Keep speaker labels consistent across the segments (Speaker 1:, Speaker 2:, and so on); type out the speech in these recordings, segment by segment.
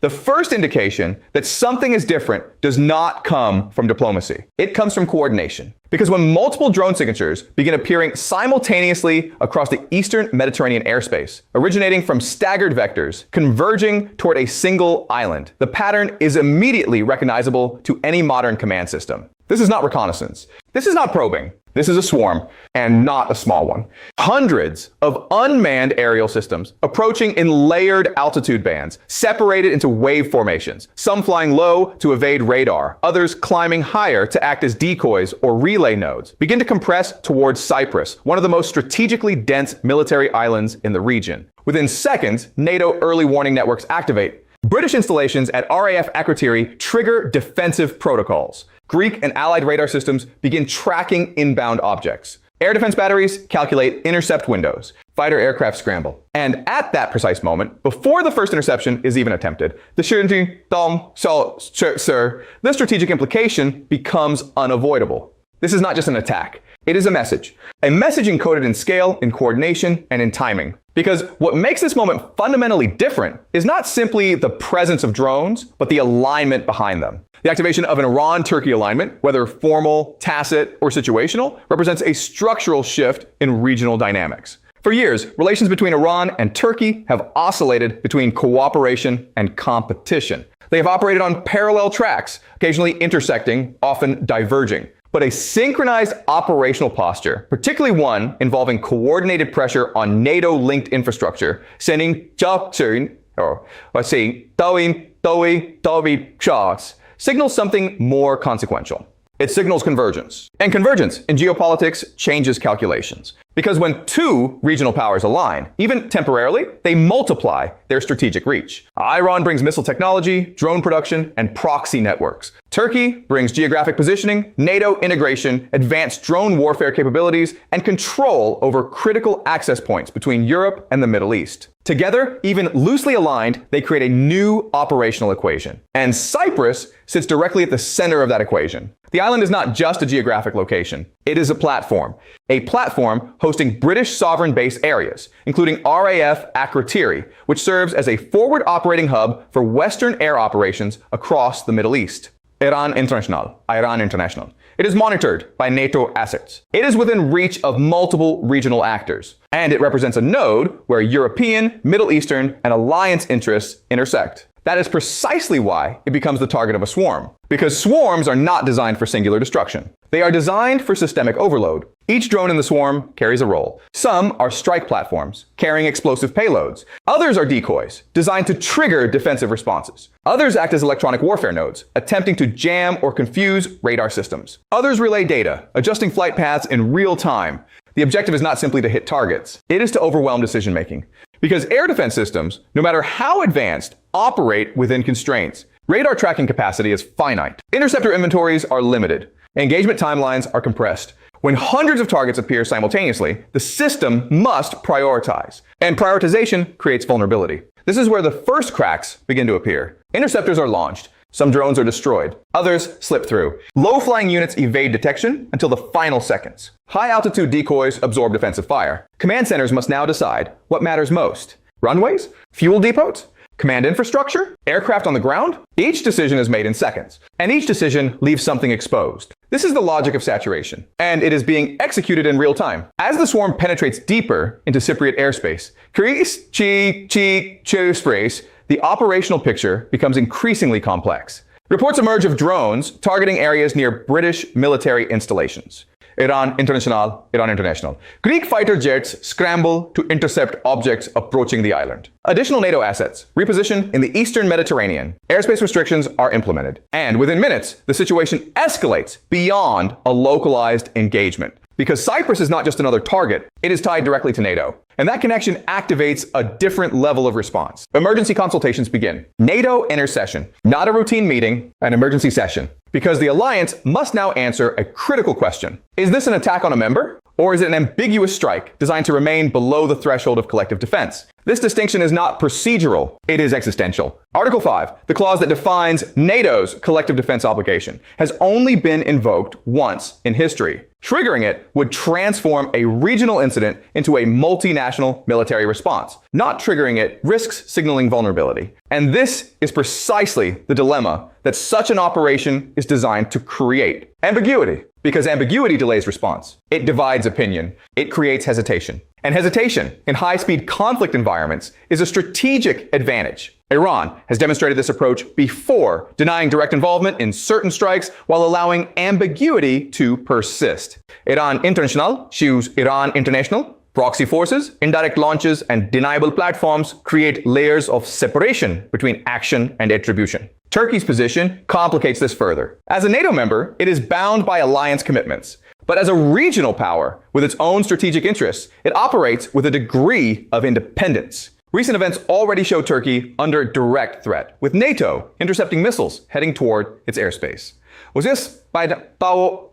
Speaker 1: The first indication that something is different does not come from diplomacy. It comes from coordination. Because when multiple drone signatures begin appearing simultaneously across the eastern Mediterranean airspace, originating from staggered vectors, converging toward a single island, the pattern is immediately recognizable to any modern command system. This is not reconnaissance. This is not probing. This is a swarm, and not a small one. Hundreds of unmanned aerial systems approaching in layered altitude bands, separated into wave formations, some flying low to evade radar, others climbing higher to act as decoys or relay nodes, begin to compress towards Cyprus, one of the most strategically dense military islands in the region. Within seconds, NATO early warning networks activate. British installations at RAF Akrotiri trigger defensive protocols. Greek and allied radar systems begin tracking inbound objects. Air defense batteries calculate intercept windows. Fighter aircraft scramble. And at that precise moment, before the first interception is even attempted, the strategic implication becomes unavoidable. This is not just an attack. It is a message. A message encoded in scale, in coordination, and in timing. Because what makes this moment fundamentally different is not simply the presence of drones, but the alignment behind them. The activation of an Iran-Turkey alignment, whether formal, tacit, or situational, represents a structural shift in regional dynamics. For years, relations between Iran and Turkey have oscillated between cooperation and competition. They have operated on parallel tracks, occasionally intersecting, often diverging. But a synchronized operational posture, particularly one involving coordinated pressure on NATO-linked infrastructure, sending shots, signals something more consequential. It signals convergence. And convergence in geopolitics changes calculations. Because when two regional powers align, even temporarily, they multiply their strategic reach. Iran brings missile technology, drone production, and proxy networks. Turkey brings geographic positioning, NATO integration, advanced drone warfare capabilities, and control over critical access points between Europe and the Middle East. Together, even loosely aligned, they create a new operational equation. And Cyprus sits directly at the center of that equation. The island is not just a geographic location. It is a platform hosting British sovereign-based areas, including RAF Akrotiri, which serves as a forward operating hub for Western air operations across the Middle East. Iran International. It is monitored by NATO assets. It is within reach of multiple regional actors. And it represents a node where European, Middle Eastern, and alliance interests intersect. That is precisely why it becomes the target of a swarm. Because swarms are not designed for singular destruction. They are designed for systemic overload. Each drone in the swarm carries a role. Some are strike platforms, carrying explosive payloads. Others are decoys, designed to trigger defensive responses. Others act as electronic warfare nodes, attempting to jam or confuse radar systems. Others relay data, adjusting flight paths in real time. The objective is not simply to hit targets. It is to overwhelm decision-making. Because air defense systems, no matter how advanced, operate within constraints. Radar tracking capacity is finite. Interceptor inventories are limited. Engagement timelines are compressed. When hundreds of targets appear simultaneously, the system must prioritize. And prioritization creates vulnerability. This is where the first cracks begin to appear. Interceptors are launched. Some drones are destroyed. Others slip through. Low-flying units evade detection until the final seconds. High-altitude decoys absorb defensive fire. Command centers must now decide what matters most. Runways? Fuel depots? Command infrastructure? Aircraft on the ground? Each decision is made in seconds, and each decision leaves something exposed. This is the logic of saturation, and it is being executed in real time. As the swarm penetrates deeper into Cypriot airspace, the operational picture becomes increasingly complex. Reports emerge of drones targeting areas near British military installations. Iran International. Greek fighter jets scramble to intercept objects approaching the island. Additional NATO assets reposition in the eastern Mediterranean. Airspace restrictions are implemented. And within minutes, the situation escalates beyond a localized engagement. Because Cyprus is not just another target, it is tied directly to NATO. And that connection activates a different level of response. Emergency consultations begin. NATO enters session. Not a routine meeting, an emergency session. Because the alliance must now answer a critical question. Is this an attack on a member? Or is it an ambiguous strike designed to remain below the threshold of collective defense? This distinction is not procedural, it is existential. Article 5, the clause that defines NATO's collective defense obligation, has only been invoked once in history. Triggering it would transform a regional incident into a multinational military response. Not triggering it risks signaling vulnerability. And this is precisely the dilemma that such an operation is designed to create. Ambiguity. Because ambiguity delays response. It divides opinion. It creates hesitation. And hesitation in high-speed conflict environments is a strategic advantage. Iran has demonstrated this approach before, denying direct involvement in certain strikes while allowing ambiguity to persist. Iran International choose Iran International. Proxy forces, indirect launches, and deniable platforms create layers of separation between action and attribution. Turkey's position complicates this further. As a NATO member, it is bound by alliance commitments. But as a regional power with its own strategic interests, it operates with a degree of independence. Recent events already show Turkey under direct threat, with NATO intercepting missiles heading toward its airspace. Was this by the Al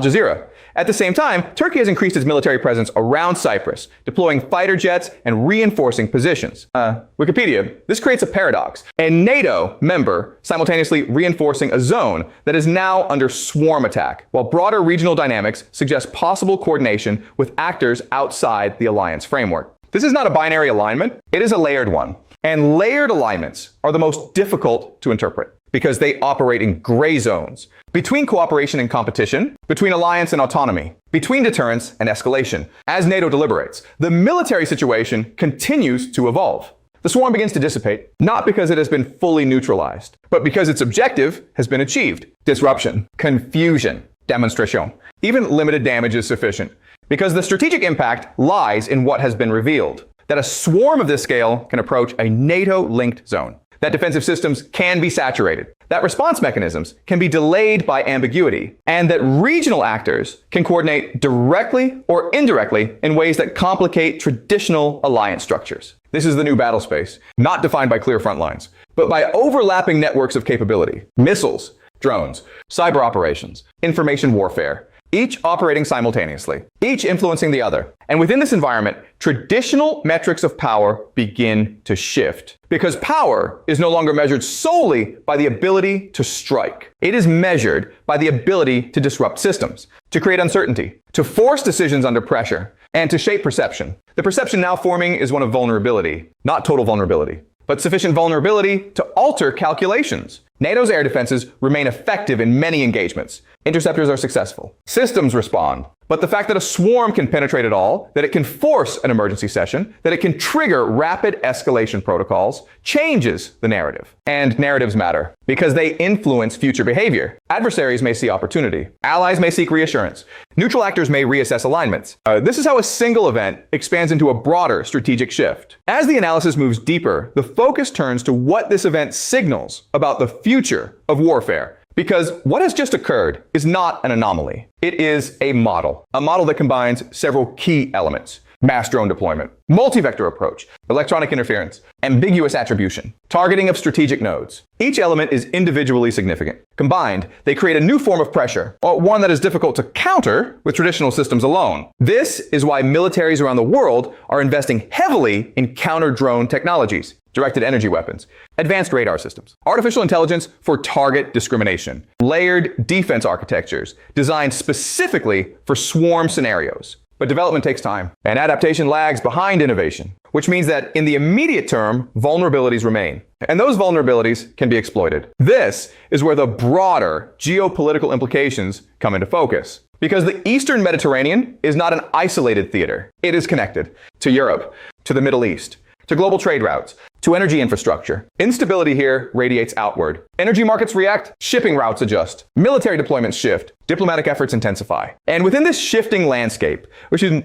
Speaker 1: Jazeera? At the same time, Turkey has increased its military presence around Cyprus, deploying fighter jets and reinforcing positions. Wikipedia, this creates a paradox. A NATO member simultaneously reinforcing a zone that is now under swarm attack, while broader regional dynamics suggest possible coordination with actors outside the alliance framework. This is not a binary alignment, it is a layered one. And layered alignments are the most difficult to interpret because they operate in gray zones between cooperation and competition, between alliance and autonomy, between deterrence and escalation. As NATO deliberates, the military situation continues to evolve. The swarm begins to dissipate, not because it has been fully neutralized, but because its objective has been achieved. Disruption, confusion, demonstration. Even limited damage is sufficient, because the strategic impact lies in what has been revealed. That a swarm of this scale can approach a NATO-linked zone. That defensive systems can be saturated. That response mechanisms can be delayed by ambiguity. And that regional actors can coordinate directly or indirectly in ways that complicate traditional alliance structures. This is the new battle space, not defined by clear front lines, but by overlapping networks of capability. Missiles, drones, cyber operations, information warfare, each operating simultaneously, each influencing the other. And within this environment, traditional metrics of power begin to shift. Because power is no longer measured solely by the ability to strike. It is measured by the ability to disrupt systems, to create uncertainty, to force decisions under pressure, and to shape perception. The perception now forming is one of vulnerability, not total vulnerability, but sufficient vulnerability to alter calculations. NATO's air defenses remain effective in many engagements. Interceptors are successful. Systems respond. But the fact that a swarm can penetrate at all, that it can force an emergency session, that it can trigger rapid escalation protocols, changes the narrative. And narratives matter because they influence future behavior. Adversaries may see opportunity. Allies may seek reassurance. Neutral actors may reassess alignments. This is how a single event expands into a broader strategic shift. As the analysis moves deeper, the focus turns to what this event signals about the future of warfare. Because what has just occurred is not an anomaly. It is a model that combines several key elements. Mass drone deployment, multi-vector approach, electronic interference, ambiguous attribution, targeting of strategic nodes. Each element is individually significant. Combined, they create a new form of pressure, or one that is difficult to counter with traditional systems alone. This is why militaries around the world are investing heavily in counter-drone technologies, directed energy weapons, advanced radar systems, artificial intelligence for target discrimination, layered defense architectures designed specifically for swarm scenarios. But development takes time, and adaptation lags behind innovation, which means that in the immediate term, vulnerabilities remain. And those vulnerabilities can be exploited. This is where the broader geopolitical implications come into focus. Because the Eastern Mediterranean is not an isolated theater. It is connected to Europe, to the Middle East, to global trade routes, to energy infrastructure. Instability here radiates outward. Energy markets react, shipping routes adjust, military deployments shift, diplomatic efforts intensify. And within this shifting landscape, the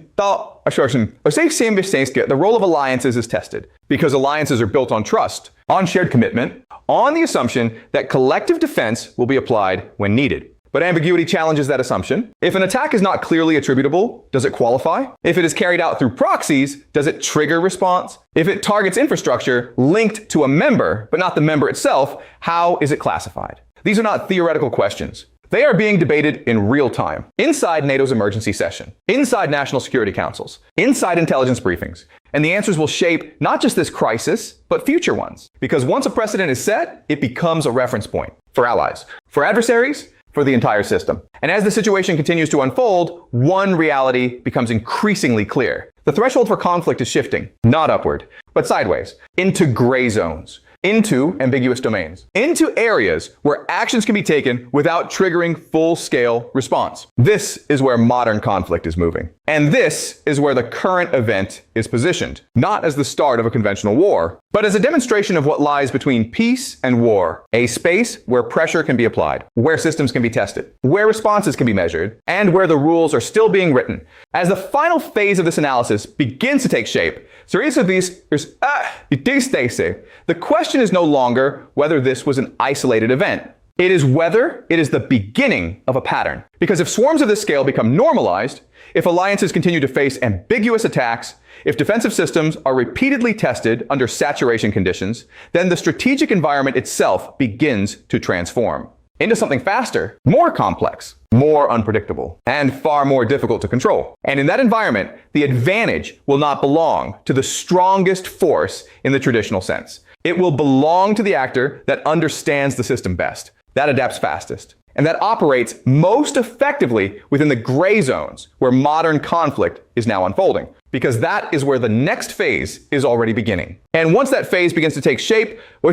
Speaker 1: role of alliances is tested, because alliances are built on trust, on shared commitment, on the assumption that collective defense will be applied when needed. But ambiguity challenges that assumption. If an attack is not clearly attributable, does it qualify? If it is carried out through proxies, does it trigger response? If it targets infrastructure linked to a member, but not the member itself, how is it classified? These are not theoretical questions. They are being debated in real time, inside NATO's emergency session, inside national security councils, inside intelligence briefings. And the answers will shape not just this crisis, but future ones. Because once a precedent is set, it becomes a reference point for allies, for adversaries, for the entire system. And as the situation continues to unfold, one reality becomes increasingly clear. The threshold for conflict is shifting, not upward, but sideways, into gray zones, into ambiguous domains, into areas where actions can be taken without triggering full-scale response. This is where modern conflict is moving. And this is where the current event is positioned, not as the start of a conventional war, but as a demonstration of what lies between peace and war, a space where pressure can be applied, where systems can be tested, where responses can be measured, and where the rules are still being written. As the final phase of this analysis begins to take shape, the question is no longer whether this was an isolated event. It is whether it is the beginning of a pattern. Because if swarms of this scale become normalized, if alliances continue to face ambiguous attacks, if defensive systems are repeatedly tested under saturation conditions, then the strategic environment itself begins to transform into something faster, more complex, more unpredictable, and far more difficult to control. And in that environment, the advantage will not belong to the strongest force in the traditional sense. It will belong to the actor that understands the system best, that adapts fastest, and that operates most effectively within the gray zones where modern conflict is now unfolding. Because that is where the next phase is already beginning. And once that phase begins to take shape, the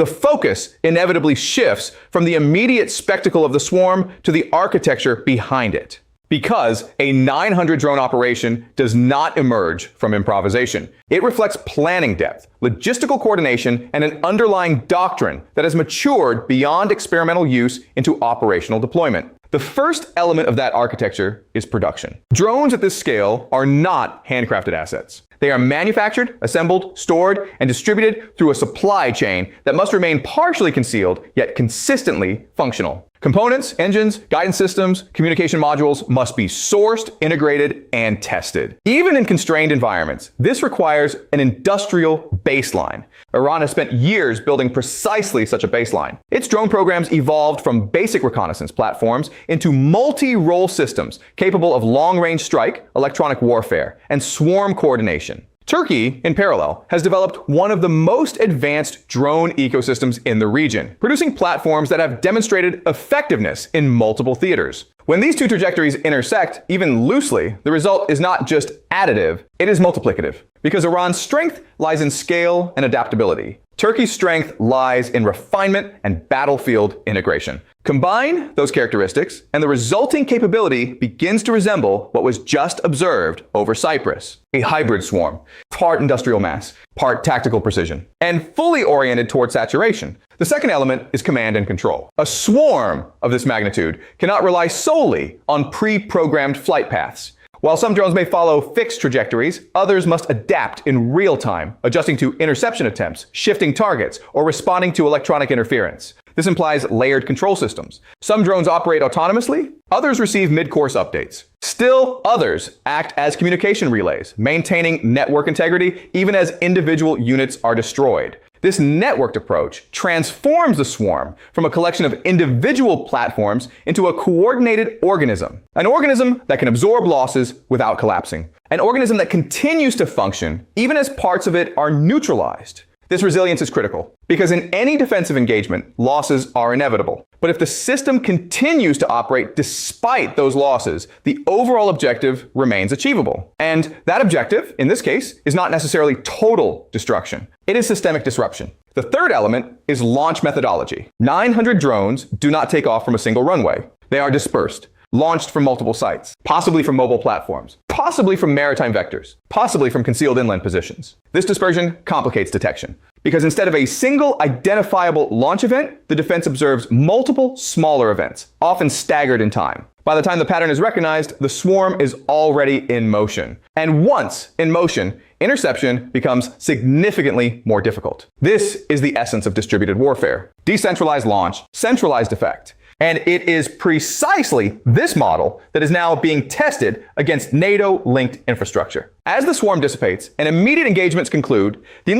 Speaker 1: focus inevitably shifts from the immediate spectacle of the swarm to the architecture behind it. Because a 900 drone operation does not emerge from improvisation. It reflects planning depth, logistical coordination, and an underlying doctrine that has matured beyond experimental use into operational deployment. The first element of that architecture is production. Drones at this scale are not handcrafted assets. They are manufactured, assembled, stored, and distributed through a supply chain that must remain partially concealed, yet consistently functional. Components, engines, guidance systems, communication modules must be sourced, integrated, and tested. Even in constrained environments, this requires an industrial baseline. Iran has spent years building precisely such a baseline. Its drone programs evolved from basic reconnaissance platforms into multi-role systems capable of long-range strike, electronic warfare, and swarm coordination. Turkey, in parallel, has developed one of the most advanced drone ecosystems in the region, producing platforms that have demonstrated effectiveness in multiple theaters. When these two trajectories intersect, even loosely, the result is not just additive, it is multiplicative. Because Iran's strength lies in scale and adaptability. Turkey's strength lies in refinement and battlefield integration. Combine those characteristics, and the resulting capability begins to resemble what was just observed over Cyprus. A hybrid swarm, part industrial mass, part tactical precision, and fully oriented toward saturation. The second element is command and control. A swarm of this magnitude cannot rely solely on pre-programmed flight paths. While some drones may follow fixed trajectories, others must adapt in real time, adjusting to interception attempts, shifting targets, or responding to electronic interference. This implies layered control systems. Some drones operate autonomously, others receive mid-course updates. Still others act as communication relays, maintaining network integrity even as individual units are destroyed. This networked approach transforms the swarm from a collection of individual platforms into a coordinated organism. An organism that can absorb losses without collapsing. An organism that continues to function even as parts of it are neutralized. This resilience is critical, because in any defensive engagement, losses are inevitable. But if the system continues to operate despite those losses, the overall objective remains achievable. And that objective, in this case, is not necessarily total destruction. It is systemic disruption. The third element is launch methodology. 900 drones do not take off from a single runway. They are dispersed, launched from multiple sites, possibly from mobile platforms, possibly from maritime vectors, possibly from concealed inland positions. This dispersion complicates detection, because instead of a single identifiable launch event, the defense observes multiple smaller events, often staggered in time. By the time the pattern is recognized, the swarm is already in motion. And once in motion, interception becomes significantly more difficult. This is the essence of distributed warfare. Decentralized launch, centralized effect. And it is precisely this model that is now being tested against NATO-linked infrastructure. As the swarm dissipates and immediate engagements conclude, the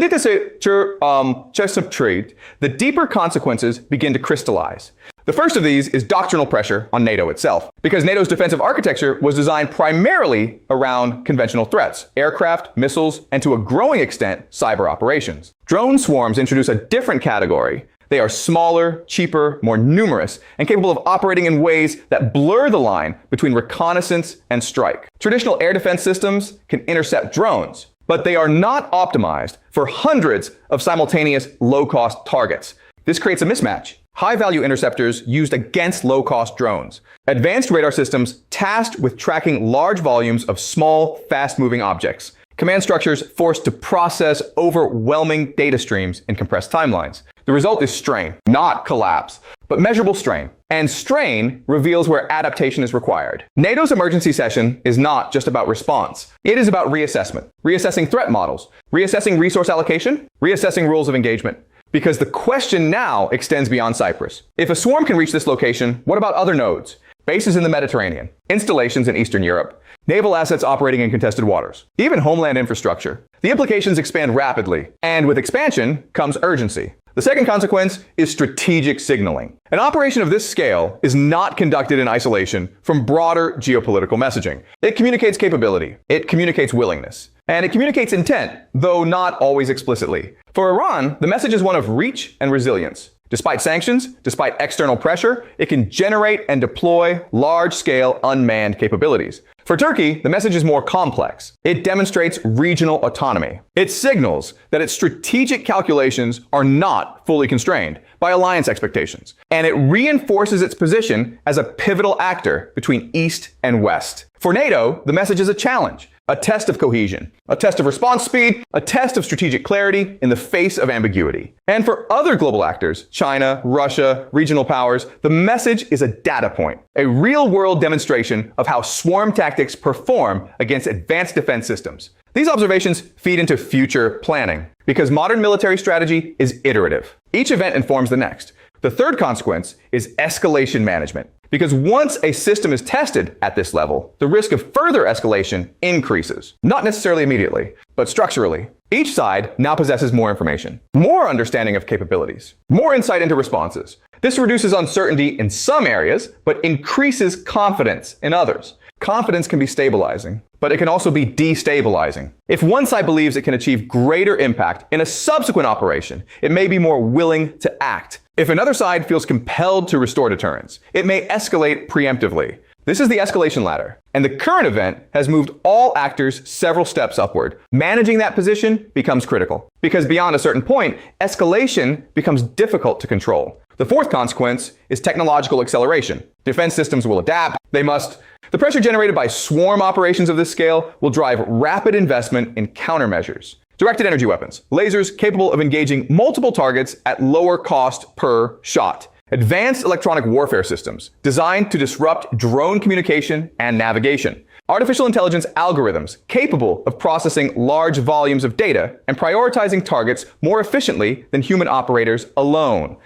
Speaker 1: deeper consequences begin to crystallize. The first of these is doctrinal pressure on NATO itself, because NATO's defensive architecture was designed primarily around conventional threats, aircraft, missiles, and to a growing extent, cyber operations. Drone swarms introduce a different category. They are smaller, cheaper, more numerous, and capable of operating in ways that blur the line between reconnaissance and strike. Traditional air defense systems can intercept drones, but they are not optimized for hundreds of simultaneous low-cost targets. This creates a mismatch. High-value interceptors used against low-cost drones. Advanced radar systems tasked with tracking large volumes of small, fast-moving objects. Command structures forced to process overwhelming data streams in compressed timelines. The result is strain, not collapse, but measurable strain. And strain reveals where adaptation is required. NATO's emergency session is not just about response. It is about reassessment, reassessing threat models, reassessing resource allocation, reassessing rules of engagement. Because the question now extends beyond Cyprus. If a swarm can reach this location, what about other nodes? Bases in the Mediterranean, installations in Eastern Europe, naval assets operating in contested waters, even homeland infrastructure. The implications expand rapidly, and with expansion comes urgency. The second consequence is strategic signaling. An operation of this scale is not conducted in isolation from broader geopolitical messaging. It communicates capability, it communicates willingness, and it communicates intent, though not always explicitly. For Iran, the message is one of reach and resilience. Despite sanctions, despite external pressure, it can generate and deploy large-scale unmanned capabilities. For Turkey, the message is more complex. It demonstrates regional autonomy. It signals that its strategic calculations are not fully constrained by alliance expectations. And it reinforces its position as a pivotal actor between East and West. For NATO, the message is a challenge. A test of cohesion, a test of response speed, a test of strategic clarity in the face of ambiguity. And for other global actors, China, Russia, regional powers, the message is a data point, a real-world demonstration of how swarm tactics perform against advanced defense systems. These observations feed into future planning, because modern military strategy is iterative. Each event informs the next. The third consequence is escalation management. Because once a system is tested at this level, the risk of further escalation increases. Not necessarily immediately, but structurally. Each side now possesses more information, more understanding of capabilities, more insight into responses. This reduces uncertainty in some areas, but increases confidence in others. Confidence can be stabilizing, but it can also be destabilizing. If one side believes it can achieve greater impact in a subsequent operation, it may be more willing to act. If another side feels compelled to restore deterrence, it may escalate preemptively. This is the escalation ladder, and the current event has moved all actors several steps upward. Managing that position becomes critical, because beyond a certain point, escalation becomes difficult to control. The fourth consequence is technological acceleration. Defense systems will adapt. The pressure generated by swarm operations of this scale will drive rapid investment in countermeasures. Directed energy weapons, lasers capable of engaging multiple targets at lower cost per shot. Advanced electronic warfare systems designed to disrupt drone communication and navigation. Artificial intelligence algorithms capable of processing large volumes of data and prioritizing targets more efficiently than human operators alone.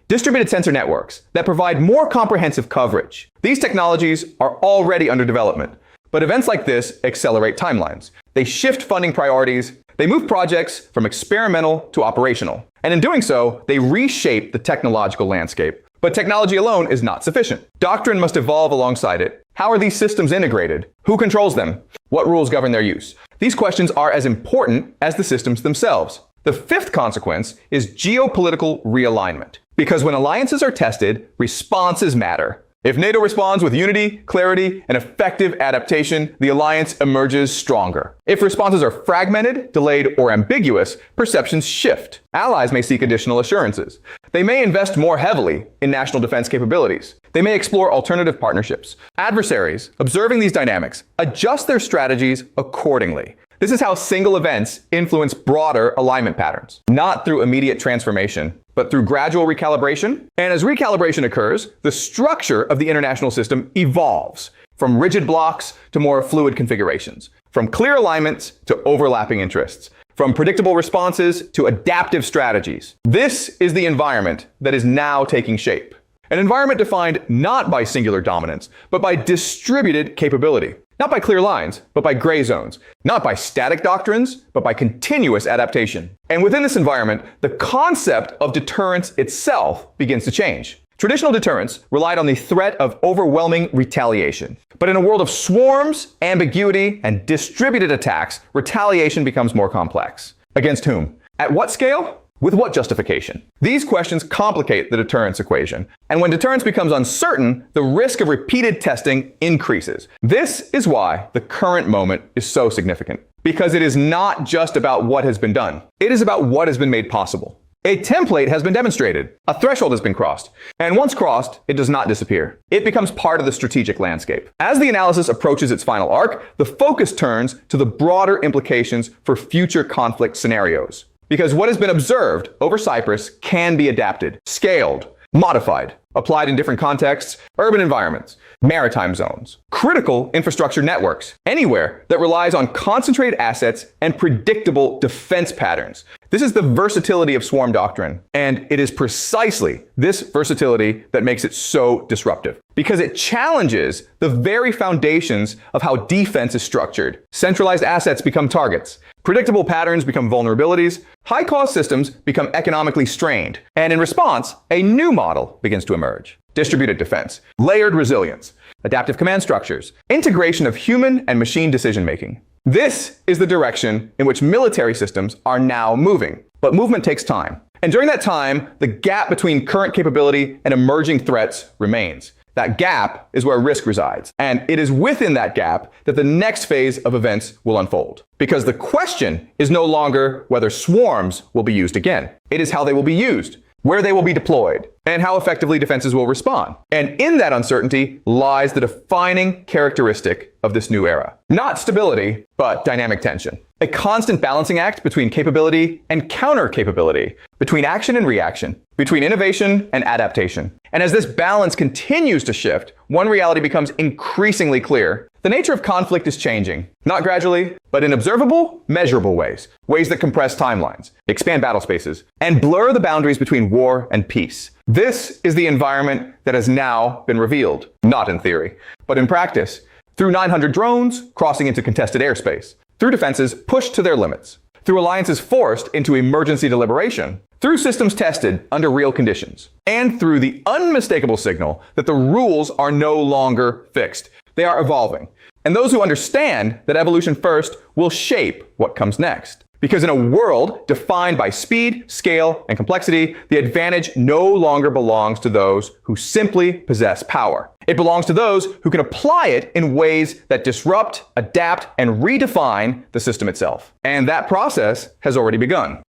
Speaker 1: Distributed sensor networks that provide more comprehensive coverage. These technologies are already under development. But events like this accelerate timelines. They shift funding priorities. They move projects from experimental to operational. And in doing so, they reshape the technological landscape. But technology alone is not sufficient. Doctrine must evolve alongside it. How are these systems integrated? Who controls them? What rules govern their use? These questions are as important as the systems themselves. The fifth consequence is geopolitical realignment. Because when alliances are tested, responses matter. If NATO responds with unity, clarity, and effective adaptation, the alliance emerges stronger. If responses are fragmented, delayed, or ambiguous, perceptions shift. Allies may seek additional assurances. They may invest more heavily in national defense capabilities. They may explore alternative partnerships. Adversaries, observing these dynamics, adjust their strategies accordingly. This is how single events influence broader alignment patterns, not through immediate transformation, but through gradual recalibration. And as recalibration occurs, the structure of the international system evolves from rigid blocks to more fluid configurations, from clear alignments to overlapping interests, from predictable responses to adaptive strategies. This is the environment that is now taking shape. An environment defined not by singular dominance, but by distributed capability. Not by clear lines, but by gray zones. Not by static doctrines, but by continuous adaptation. And within this environment, the concept of deterrence itself begins to change. Traditional deterrence relied on the threat of overwhelming retaliation. But in a world of swarms, ambiguity, and distributed attacks, retaliation becomes more complex. Against whom? At what scale? With what justification? These questions complicate the deterrence equation. And when deterrence becomes uncertain, the risk of repeated testing increases. This is why the current moment is so significant. Because it is not just about what has been done. It is about what has been made possible. A template has been demonstrated. A threshold has been crossed. And once crossed, it does not disappear. It becomes part of the strategic landscape. As the analysis approaches its final arc, the focus turns to the broader implications for future conflict scenarios. Because what has been observed over Cyprus can be adapted, scaled, modified, applied in different contexts, urban environments, maritime zones, critical infrastructure networks, anywhere that relies on concentrated assets and predictable defense patterns. This is the versatility of swarm doctrine, and it is precisely this versatility that makes it so disruptive. Because it challenges the very foundations of how defense is structured. Centralized assets become targets. Predictable patterns become vulnerabilities. High-cost systems become economically strained. And in response, a new model begins to emerge. Distributed defense, layered resilience, adaptive command structures, integration of human and machine decision-making. This is the direction in which military systems are now moving. But movement takes time. And during that time, the gap between current capability and emerging threats remains. That gap is where risk resides. And it is within that gap that the next phase of events will unfold. Because the question is no longer whether swarms will be used again. It is how they will be used, where they will be deployed, and how effectively defenses will respond. And in that uncertainty lies the defining characteristic of this new era. Not stability, but dynamic tension. A constant balancing act between capability and counter-capability, between action and reaction, between innovation and adaptation. And as this balance continues to shift, one reality becomes increasingly clear. The nature of conflict is changing, not gradually, but in observable, measurable ways. Ways that compress timelines, expand battle spaces, and blur the boundaries between war and peace. This is the environment that has now been revealed, not in theory, but in practice. Through 900 drones crossing into contested airspace, through defenses pushed to their limits, through alliances forced into emergency deliberation, through systems tested under real conditions, and through the unmistakable signal that the rules are no longer fixed. They are evolving. And those who understand that evolution first will shape what comes next. Because in a world defined by speed, scale, and complexity, the advantage no longer belongs to those who simply possess power. It belongs to those who can apply it in ways that disrupt, adapt, and redefine the system itself. And that process has already begun.